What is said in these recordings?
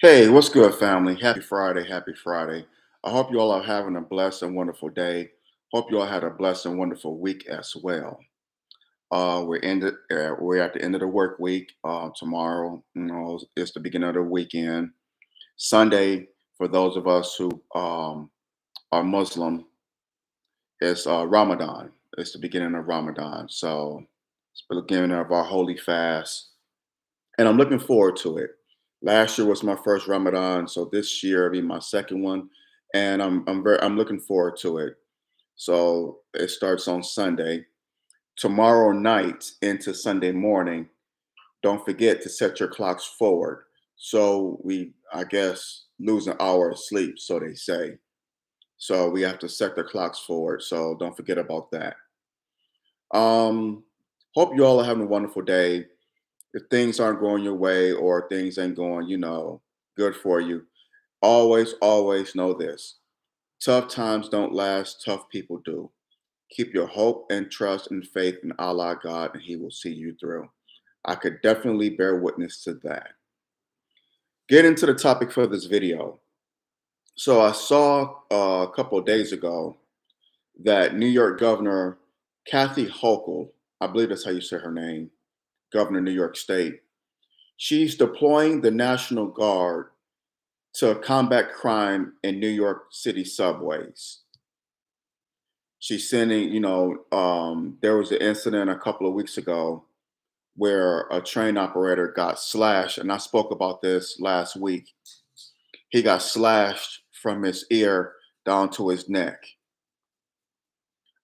Hey, what's good, family? Happy Friday. Happy Friday. I hope you all are having a blessed and wonderful day. Hope you all had a blessed and wonderful week as well. We're at the end of the work week. Tomorrow, it's the beginning of the weekend. Sunday, for those of us who are Muslim, it's Ramadan. It's the beginning of Ramadan. So it's the beginning of our holy fast, and I'm looking forward to it. Last year was my first Ramadan, so this year will be my second one, and I'm looking forward to it. So it starts on Sunday. Tomorrow night into Sunday morning, don't forget to set your clocks forward. So we, I guess, lose an hour of sleep, so they say. So we have to set the clocks forward. So don't forget about that. Um, Hope you all are having a wonderful day. If things aren't going your way or things ain't going, good for you, always know this. Tough times don't last, tough people do. Keep your hope and trust and faith in Allah God, and He will see you through. I could definitely bear witness to that. Get into the topic for this video. So I saw a couple of days ago that New York Governor Kathy Hochul, I believe that's how you say her name, Governor of New York State, she's deploying the National Guard to combat crime in New York City subways. She's sending, there was an incident a couple of weeks ago where a train operator got slashed, and I spoke about this last week. He got slashed from his ear down to his neck.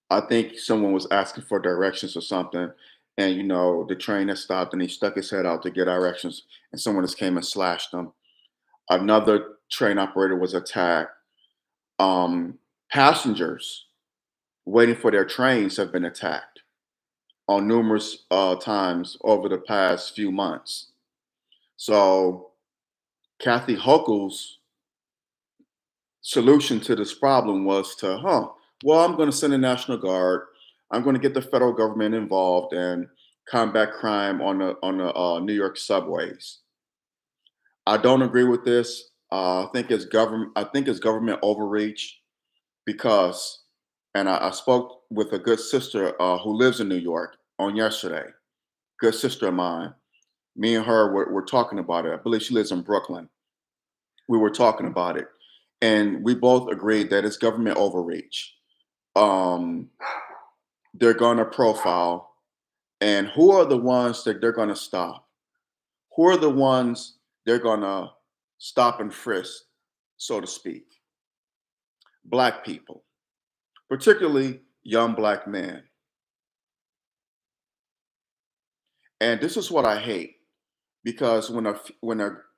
I think someone was asking for directions or something, and the train had stopped, and he stuck his head out to get directions, and someone just came and slashed him. Another train operator was attacked. Passengers waiting for their trains have been attacked on numerous times over the past few months. So Kathy Hochul's solution to this problem was well, I'm going to send a National Guard. I'm going to get the federal government involved and combat crime on the New York subways. I don't agree with this. I think it's government. I think it's government overreach because, and I spoke with a good sister who lives in New York on yesterday. Good sister of mine. Me and her were talking about it. I believe she lives in Brooklyn. We were talking about it, and we both agreed that it's government overreach. Um, they're going to profile, and who are the ones that they're going to stop? Who are the ones they're going to stop and frisk, so to speak? Black people, particularly young black men. And this is what I hate because and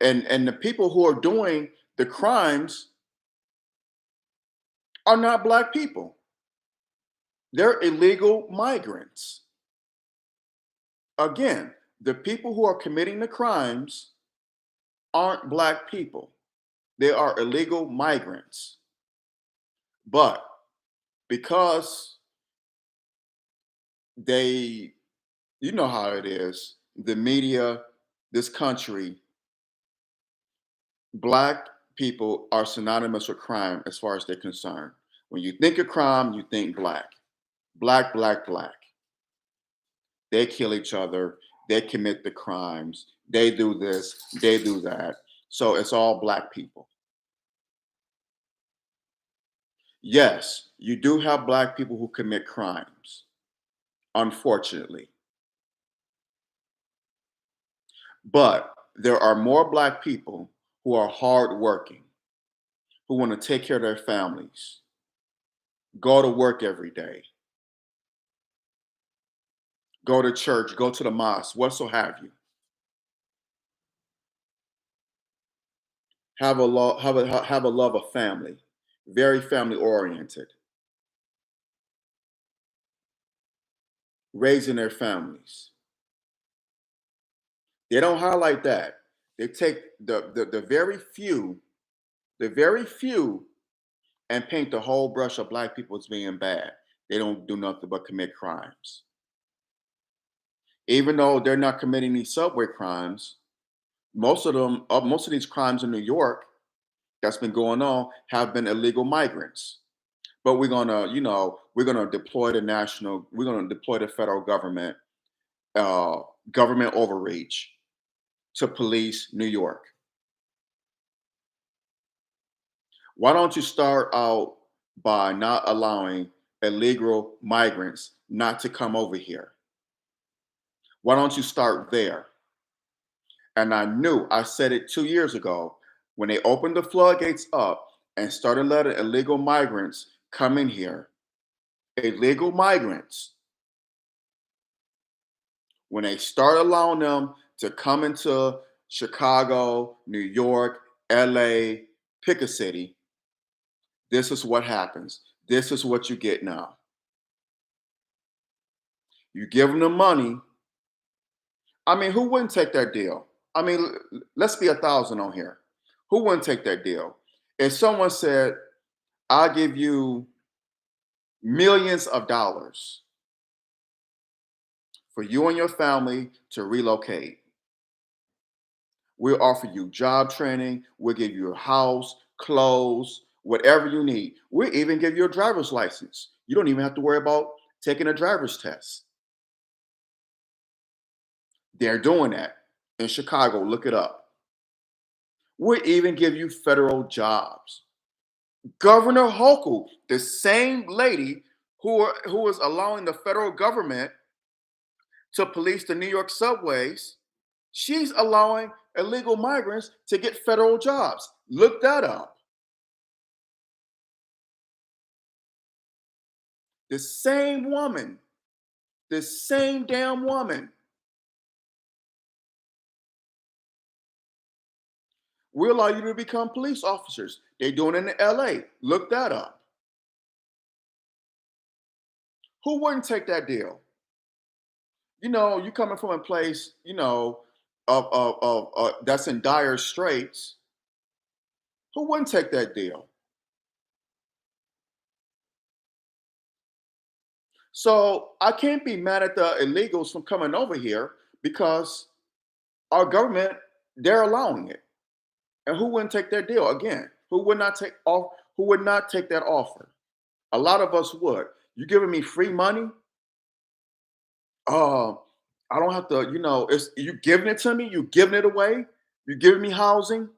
the people who are doing the crimes are not black people. They're illegal migrants. Again, the people who are committing the crimes aren't black people. They are illegal migrants. But because they, you know how it is, the media, this country, black people are synonymous with crime as far as they're concerned. When you think of crime, you think black. Black, black, black. They kill each other. They commit the crimes. They do this. They do that. So it's all black people. Yes, you do have black people who commit crimes, unfortunately. But there are more black people who are hardworking, who want to take care of their families, go to work every day, go to church, go to the mosque, what so have you. Have a love of family, very family oriented, raising their families. They don't highlight that. They take the very few, and paint the whole brush of black people as being bad. They don't do nothing but commit crimes. Even though they're not committing these subway crimes, most of these crimes in New York that's been going on have been illegal migrants. But we're gonna deploy the federal government, uh, government overreach to police New York. Why don't you start out by not allowing illegal migrants not to come over here? Why don't you start there? And I said it 2 years ago when they opened the floodgates up and started letting illegal migrants come in here. Illegal migrants, when they start allowing them to come into Chicago, New York, LA, pick a city, this is what happens. This is what you get now. You give them the money. I mean, who wouldn't take that deal? I mean, let's be 1,000 on here. Who wouldn't take that deal? If someone said, I'll give you millions of dollars for you and your family to relocate. We'll offer you job training. We'll give you a house, clothes, whatever you need. We'll even give you a driver's license. You don't even have to worry about taking a driver's test. They're doing that in Chicago. Look it up. We'll even give you federal jobs. Governor Hochul, the same lady who is allowing the federal government to police the New York subways, she's allowing illegal migrants to get federal jobs. Look that up. The same woman, the same damn woman. We allow you to become police officers. They're doing it in LA. Look that up. Who wouldn't take that deal? You coming from a place, of that's in dire straits. Who wouldn't take that deal? So I can't be mad at the illegals from coming over here because our government, they're allowing it. And who wouldn't take that deal? Again, who would not take that offer? A lot of us would. You giving me free money? Uh, I don't have to, it's you giving it to me, you giving it away, you giving me housing.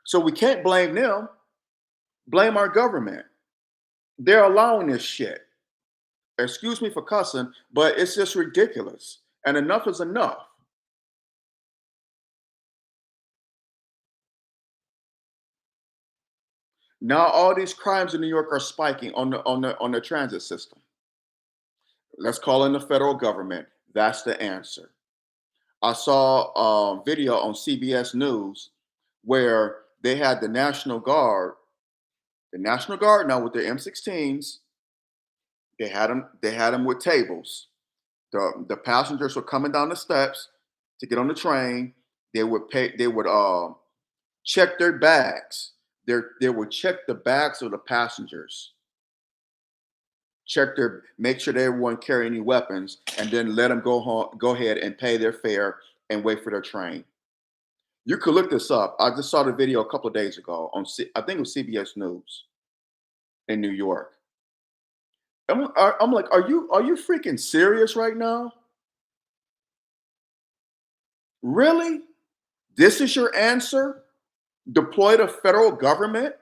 So we can't blame them, blame our government. They're allowing this shit. Excuse me for cussing, but it's just ridiculous. And enough is enough. Now all these crimes in New York are spiking on the transit system. Let's call in the federal government. That's the answer. I saw a video on CBS News where they had the National Guard now with their M16s. They had them with tables. The passengers were coming down the steps to get on the train. They would check their bags. They would check the bags of the passengers, make sure they won't carry any weapons, and then let them go home, go ahead and pay their fare and wait for their train. You could look this up. I just saw the video a couple of days ago I think it was CBS News in New York. I'm like, are you freaking serious right now? Really? This is your answer? Deploy the federal government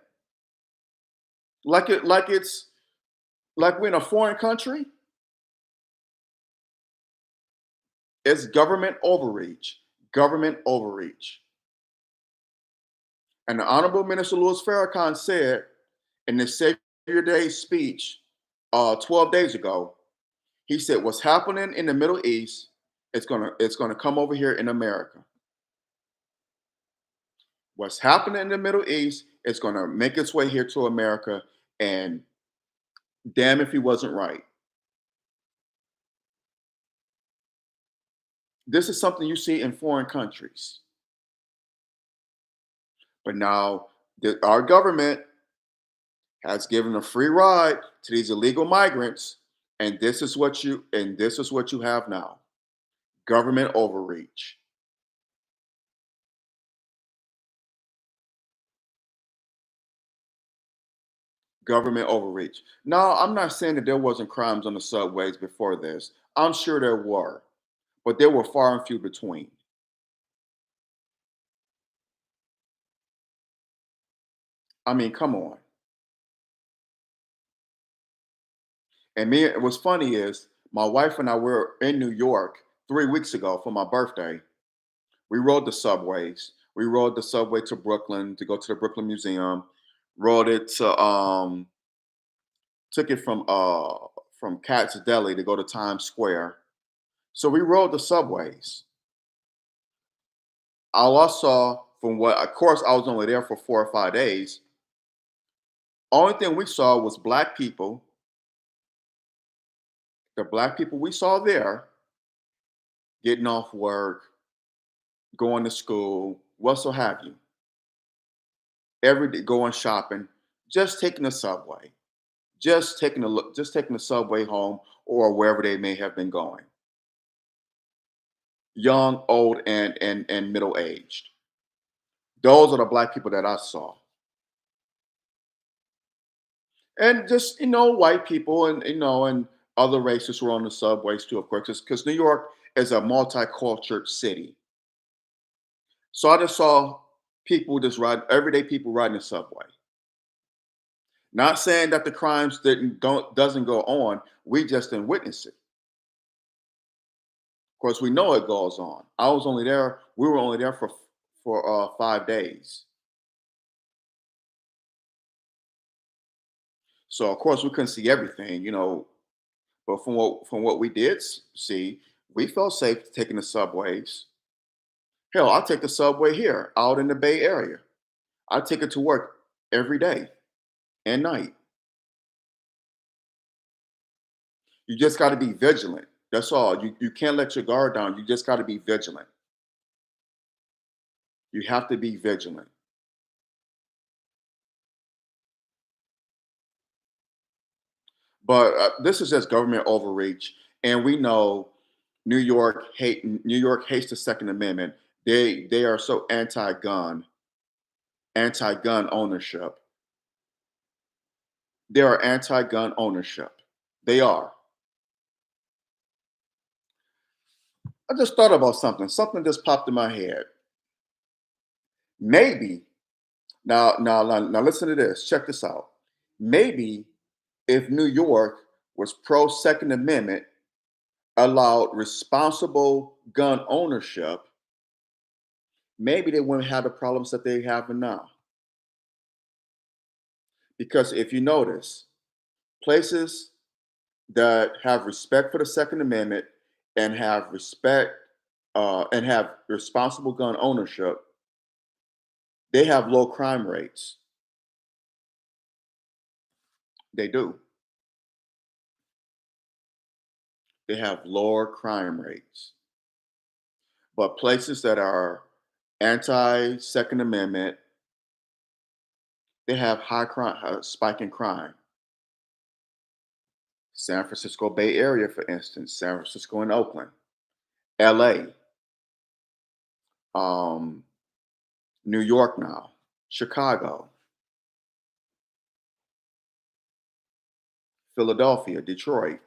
like we're in a foreign country? It's government overreach. Government overreach. And the Honorable Minister Louis Farrakhan said in the Savior Day speech 12 days ago, he said, what's happening in the Middle East, it's gonna come over here in America. What's happening in the Middle East is gonna make its way here to America, and damn if he wasn't right. This is something you see in foreign countries. But now our government has given a free ride to these illegal migrants, and this is what you have now. Government overreach. Government overreach. Now, I'm not saying that there wasn't crimes on the subways before this. I'm sure there were, but they were far and few between. I mean, come on. And me, what's funny is my wife and I were in New York 3 weeks ago for my birthday. We rode the subways. We rode the subway to Brooklyn to go to the Brooklyn Museum. Rode it to took it from Katz Deli to go to Times Square. So we rode the subways. All I saw from what, of course, I was only there for 4 or 5 days. Only thing we saw was black people. The black people we saw there getting off work, going to school, what so have you. Every day going shopping, just taking the subway, just taking the subway home or wherever they may have been going. Young, old, and middle aged. Those are the black people that I saw. And just, white people and other races were on the subways too, of course, because New York is a multicultural city. So I just saw people just ride everyday people riding the subway. Not saying that the crimes didn't don't doesn't go on. We just didn't witness it. Of course, we know it goes on. I was only there. We were only there for 5 days. So of course we couldn't see everything. But from what we did see, we felt safe taking the subways. Hell, I take the subway here out in the Bay Area. I take it to work every day and night. You just got to be vigilant. That's all. You can't let your guard down. You just got to be vigilant. You have to be vigilant. But this is just government overreach, and we know New York hates the Second Amendment. They are so anti-gun ownership. They are anti-gun ownership. They are. I just thought about something. Something just popped in my head. Maybe now listen to this. Check this out. Maybe if New York was pro Second Amendment, allowed responsible gun ownership, maybe they wouldn't have the problems that they have now. Because if you notice, places that have respect for the Second Amendment and have respect and have responsible gun ownership, they have low crime rates. They do. They have lower crime rates. But places that are anti Second Amendment, they have high crime, spike in crime. San Francisco Bay Area, for instance, San Francisco and Oakland, LA, um, New York now, Chicago, Philadelphia, Detroit,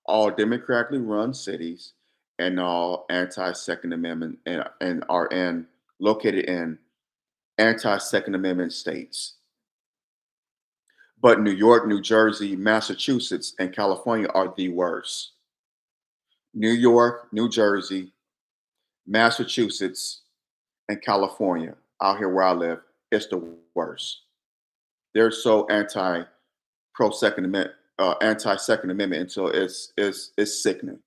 all democratically run cities and all anti Second Amendment and are in located in anti Second Amendment states. But New York, New Jersey, Massachusetts, and California are the worst. New York, New Jersey, Massachusetts, and California, out here where I live, it's the worst. They're so anti Second Amendment until it's sickening.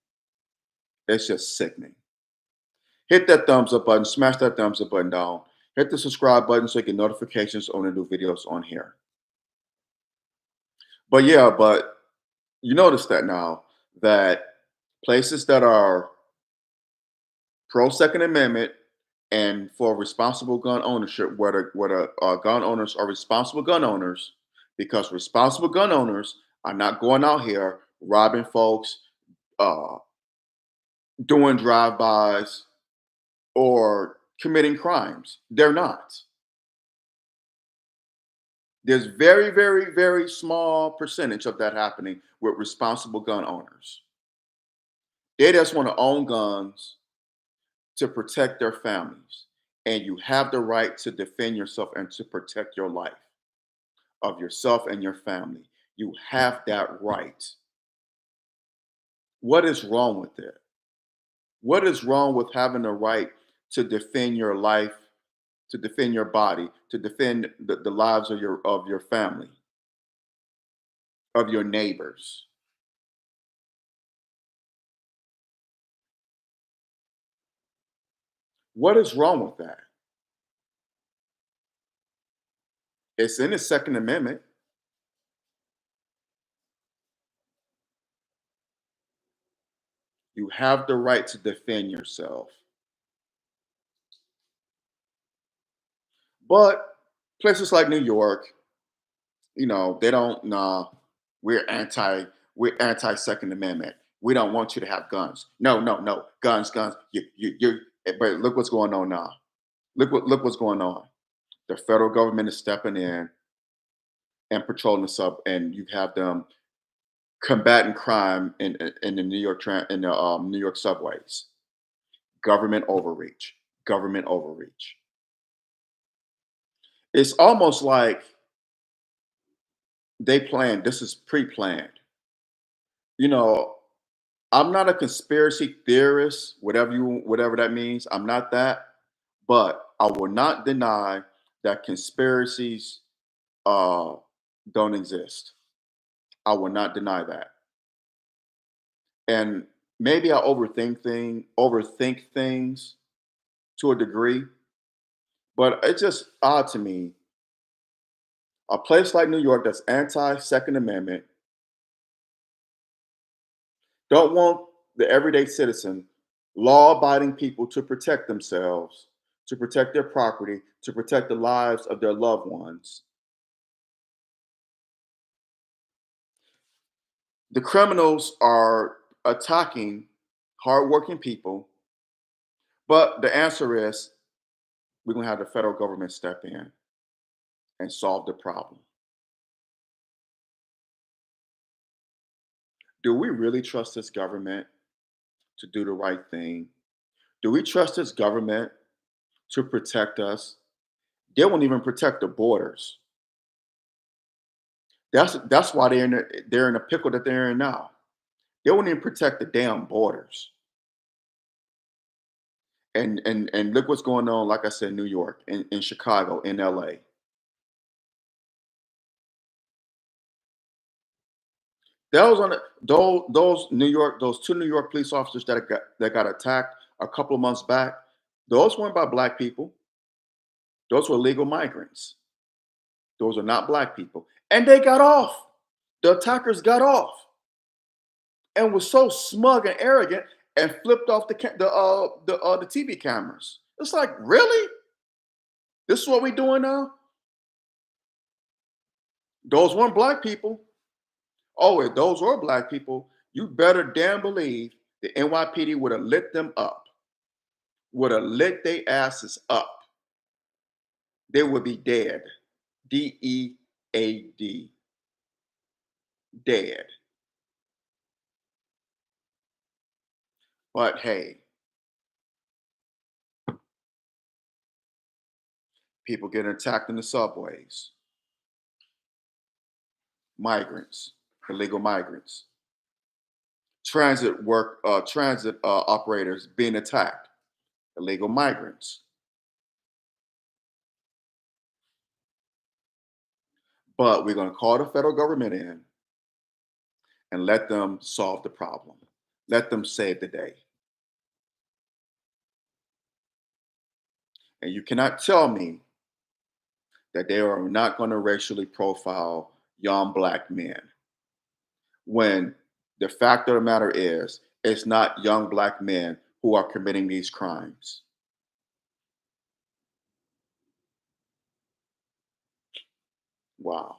It's just sickening. Hit that thumbs up button, smash that thumbs up button down. Hit the subscribe button so you get notifications on the new videos on here. But yeah, but you notice that now that places that are pro Second Amendment and for responsible gun ownership, whether gun owners are responsible gun owners, because responsible gun owners are not going out here robbing folks, uh, doing drive-bys, or committing crimes. They're not. There's very, very, very small percentage of that happening with responsible gun owners. They just want to own guns to protect their families. And you have the right to defend yourself and to protect your life of yourself and your family. You have that right. What is wrong with it? What is wrong with having the right to defend your life, to defend your body, to defend the lives of your family, of your neighbors? What is wrong with that? It's in the Second Amendment. You have the right to defend yourself. But places like New York, they don't, nah, we're anti, we're anti Second Amendment. We don't want you to have guns. No, no, no. Guns, guns. But look what's going on now. Look what's going on. The federal government is stepping in and patrolling the sub, and you have them combating crime in the in the New York subways. Government overreach. Government overreach. It's almost like they planned. This is pre-planned. You know, I'm not a conspiracy theorist, whatever that means. I'm not that, but I will not deny that conspiracies uh, don't exist. I will not deny that. And maybe I overthink things to a degree, but it's just odd to me. A place like New York that's anti Second Amendment don't want the everyday citizen, law abiding people to protect themselves, to protect their property, to protect the lives of their loved ones. The criminals are attacking hardworking people, but the answer is we're going to have the federal government step in and solve the problem. Do we really trust this government to do the right thing? Do we trust this government to protect us? They won't even protect the borders. That's why they're in a pickle that they're in now. They won't even protect the damn borders. And look what's going on, like I said, in New York, in Chicago, in LA. That was on those New York, those two New York police officers that got attacked a couple of months back. Those weren't by black people. Those were legal migrants. Those are not black people. And they got off. The attackers got off and was so smug and arrogant and flipped off the TV cameras. It's like, really? This is what we doing now? Those weren't black people. Oh, if those were black people, you better damn believe the NYPD would have lit them up, would have lit their asses up. They would be dead. Dead. Dead. But hey, people getting attacked in the subways. Migrants, illegal migrants. Transit operators being attacked. Illegal migrants. But we're going to call the federal government in and let them solve the problem. Let them save the day. And you cannot tell me that they are not going to racially profile young black men when the fact of the matter is it's not young black men who are committing these crimes. Wow.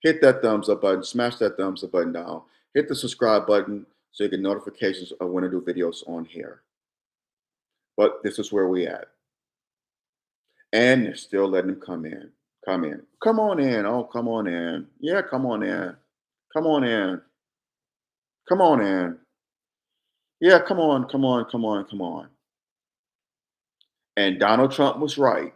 Hit that thumbs up button, smash that thumbs up button down. Hit the subscribe button so you get notifications of when I do videos on here. But this is where we at. And they're still letting them come in. Come in. Come on in. Oh, come on in. Yeah, come on in. Come on in. Come on in. Yeah, come on, come on, come on, come on. And Donald Trump was right.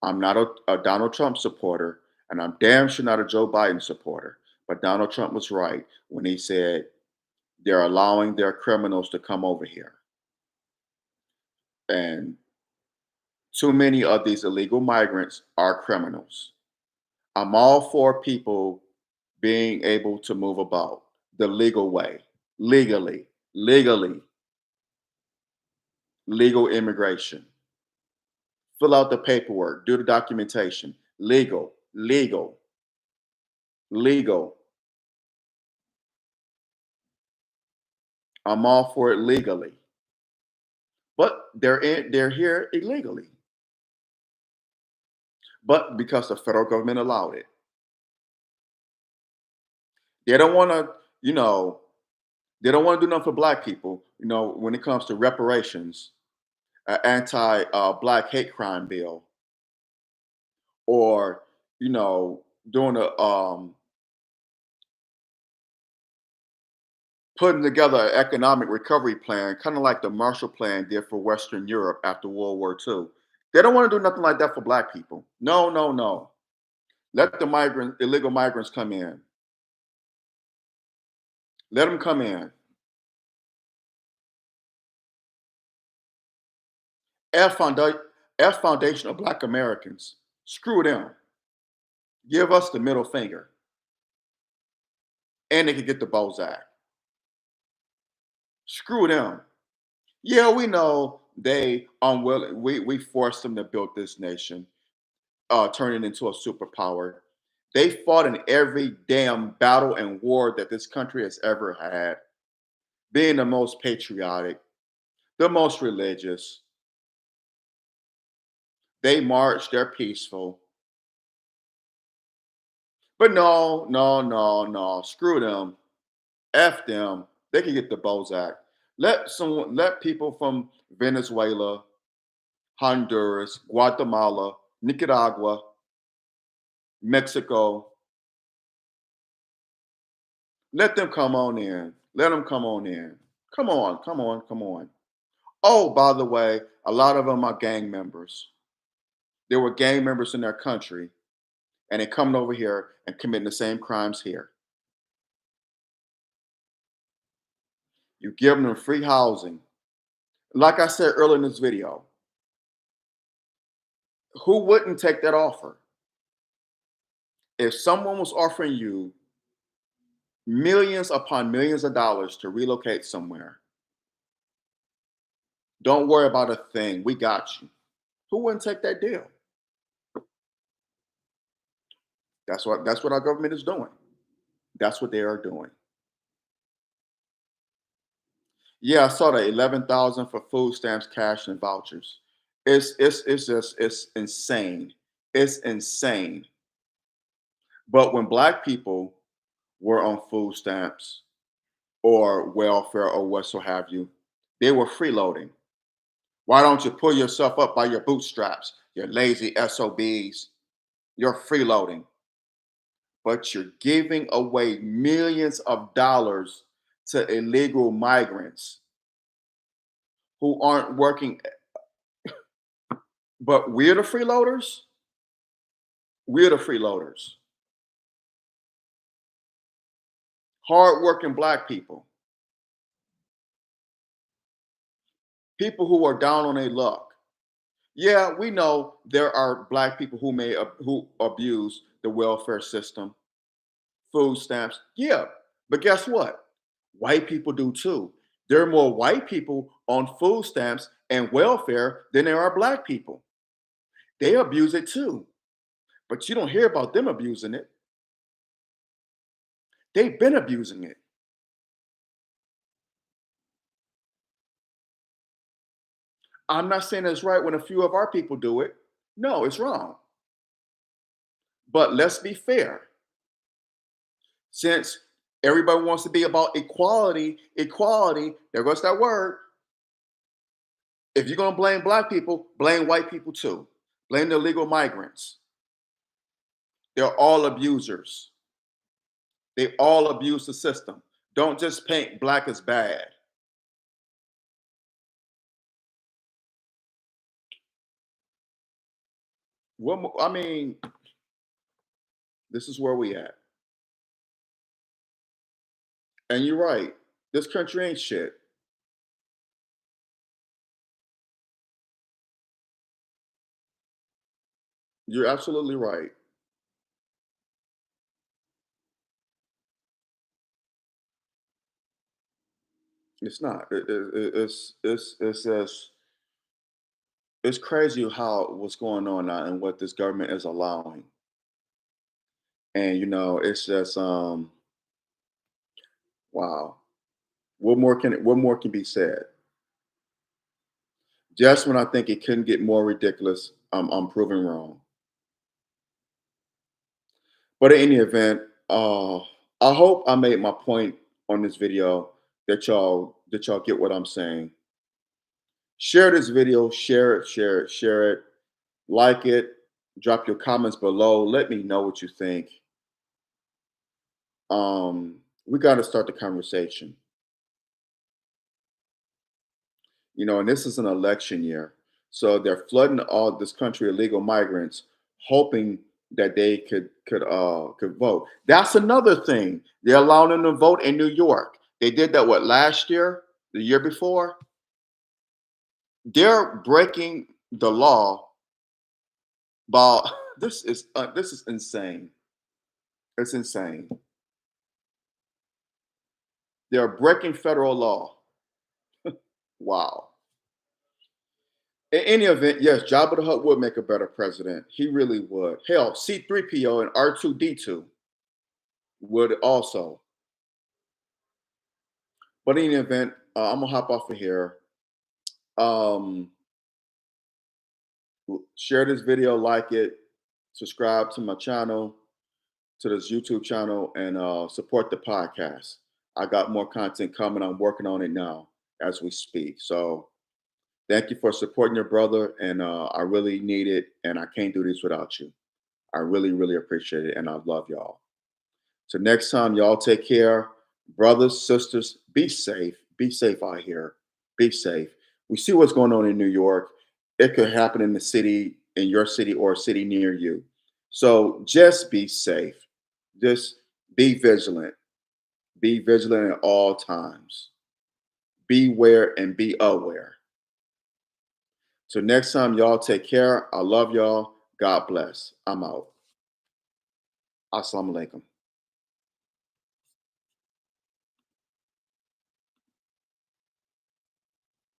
I'm not a Donald Trump supporter, and I'm damn sure not a Joe Biden supporter. But Donald Trump was right when he said they're allowing their criminals to come over here. And too many of these illegal migrants are criminals. I'm all for people being able to move about the legal way, legally, legally, legal immigration. Fill out the paperwork, do the documentation, legal, legal, legal. I'm all for it legally, but they're here illegally. But because the federal government allowed it, they don't want to, you know, they don't want to do nothing for black people. When it comes to reparations, anti-black hate crime bill, or doing a putting together an economic recovery plan, kind of like the Marshall Plan did for Western Europe after World War II. They don't want to do nothing like that for black people. No, no, no. Let the illegal migrants come in. Let them come in. F, F Foundation of Black Americans. Screw them. Give us the middle finger. And they can get the Bozak. Screw them. Yeah, we know they unwilling. We forced them to build this nation, turn it into a superpower. They fought in every damn battle and war that this country has ever had, being the most patriotic, the most religious. They marched, they're peaceful. But no, no, no, no. Screw them. F them. They can get the Bozak. Let people from Venezuela, Honduras, Guatemala, Nicaragua, Mexico, let them come on in. Let them come on in. Come on, come on, come on. Oh, by the way, a lot of them are gang members. They were gang members in their country, and they coming over here and committing the same crimes here. You give them free housing. Like I said earlier in this video, who wouldn't take that offer? If someone was offering you millions upon millions of dollars to relocate somewhere, don't worry about a thing. We got you. Who wouldn't take that deal? That's what our government is doing. That's what they are doing. Yeah, I saw the 11,000 for food stamps, cash, and vouchers. It's insane. It's insane. But when black people were on food stamps or welfare or what so have you, they were freeloading. Why don't you pull yourself up by your bootstraps, you lazy SOBs? You're freeloading. But you're giving away millions of dollars to illegal migrants who aren't working. But we're the freeloaders. We're the freeloaders. Hardworking black people, people who are down on their luck. Yeah, we know there are black people who abuse the welfare system, food stamps. Yeah, but guess what? White people do too. There are more white people on food stamps and welfare than there are black people. They abuse it too, but you don't hear about them abusing it. They've been abusing it. I'm not saying it's right when a few of our people do it. No, it's wrong. But let's be fair. Since everybody wants to be about equality, equality, there goes that word. If you're going to blame black people, blame white people too. Blame the illegal migrants. They're all abusers. They all abuse the system. Don't just paint black as bad. I mean, this is where we at. And you're right. This country ain't shit. You're absolutely right. It's not. It's just it's crazy how what's going on now and what this government is allowing. And it's just wow. What more can be said? Just when I think it couldn't get more ridiculous, I'm proven wrong. But in any event, I hope I made my point on this video that y'all get what I'm saying. Share this video, share it, share it, share it, like it, drop your comments below. Let me know what you think. We got to start the conversation. And this is an election year. So they're flooding all this country illegal migrants, hoping that they could vote. That's another thing. They're allowing them to vote in New York. They did that last year, the year before. They're breaking the law by this is insane. It's insane. They're breaking federal law. Wow. In any event, yes, Jabba the Hutt would make a better president. He really would. Hell, C3PO and R2D2 would also. But in any event, I'm gonna hop off of here. Um, Share this video, like it, subscribe to my channel, to this YouTube channel, and support the podcast. I got more content coming. I'm working on it now as we speak. So thank you for supporting your brother, and I really need it, and I can't do this without you. I really, really appreciate it, and I love y'all. So next time, y'all take care. Brothers, sisters, be safe. Be safe out here. Be safe. We see what's going on in New York. It could happen in the city, in your city, or a city near you. So just be safe. Just be vigilant. Be vigilant at all times. Beware and be aware. So next time, y'all take care. I love y'all. God bless. I'm out. Assalamu alaikum.